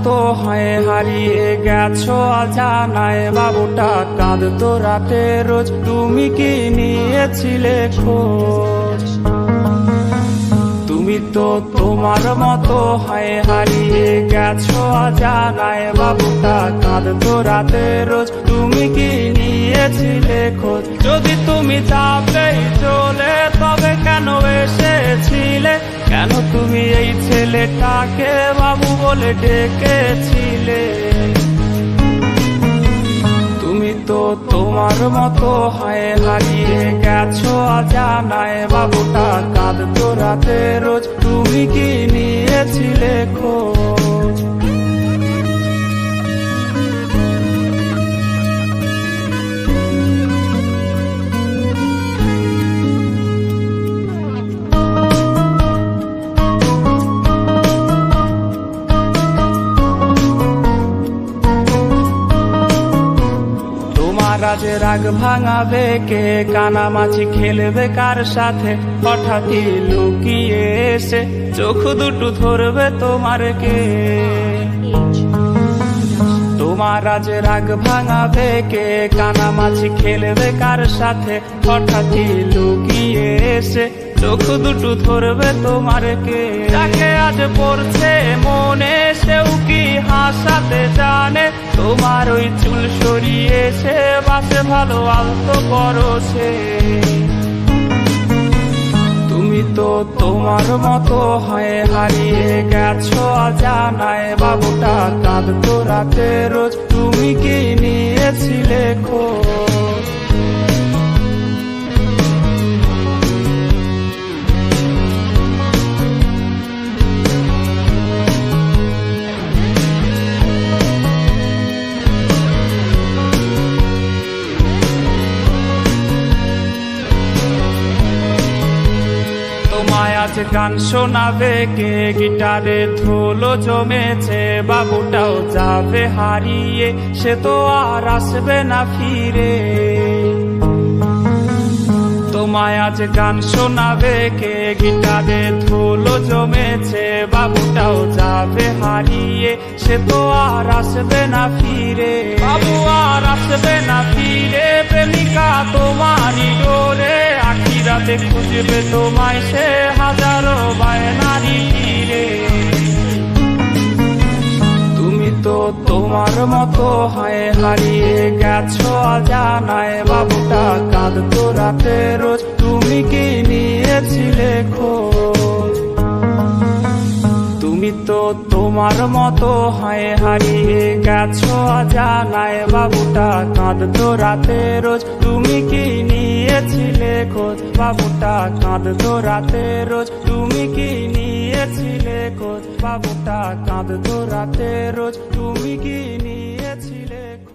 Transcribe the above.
মতো হয় হারিয়ে গেছো অজানায়, বাবুটা কাঁদতো রাতে রোজ, তুমি কি নিয়েছিলে খোঁজ? তুমি তো তোমার মতো হয় হারিয়ে গেছো অজানায়, বাবুটা কাঁদতো রাতে রোজ, তুমি কি নিয়েছিলে খোঁজ? যদি তুমি যাবেই চলে তবে কেন এসেছিলে? কেন তুমি এই ছেলেটাকে বাবু বলে ডেকেছিলে? তুমি তো তোমার মতো হয় হারিয়ে গেছো অজানায়, বাবুটা কাঁদতো রাতে রোজ, তুমি কি নিয়েছিলে খোঁজ? আজ রাগ ভাঙাবে কে? কানামাছি খেলবে কার সাথে? হঠাৎই লুকিয়ে এসে চোখ দুটো ধরবে তোমার কে? তোমার আজ রাগ ভাঙাবে কে? কানামাছি খেলবে কার সাথে? হঠাৎই লুকিয়ে এসে চোখ দুটো ধরবে তোমার কে? যাকে আজ পড়ছে মনে সেও কি হাসাতে জানে? তোমার ওই চুল সরিয়ে সে বাসে ভালো আলতো পরশে। তুমি তো তোমার মতো হয় হারিয়ে গেছো অজানায়, বাবুটা কাঁদতো রাতে রোজ, তুমি কি নিয়েছিলে খোঁজ? তোমায় আজ গান শোনাবে কে? গিটারে ধুলো জমেছে, বাবুটাও যাবে হারিয়ে, সে তো আর আসবে না ফিরে। তোমায় আজ গান শোনাবে কে? গিটারে ধুলো জমেছে, বাবুটাও যাবে হারিয়ে, সে তো আর আসবে না ফিরে। বাবু আর আসবে না ফিরে, প্রেমিকা তোমারই ডোরে, আখিরাতে খুঁজবে তোমায় সে হাজারো বায়নারি তীরে। তুমি তো তোমার মতো হয় হারিয়ে গেছো অজানায়, বাবুটা কাঁদতো রাতে রোজ, তুমি কি নিয়েছিলে খোঁজ? তুমি তো তোমার মতো হয় হারিয়ে গেছো অজানায়, বাবুটা কাঁদতো রাতে রোজ, তুমি কি নিয়েছিলে খোঁজ? বাবুটা কাঁদতো রাতে রোজ, তুমি কি নিয়েছিলে খোঁজ? বাবুটা কাঁদতো রাতে রোজ, তুমি কি নিয়েছিলে খোঁজ?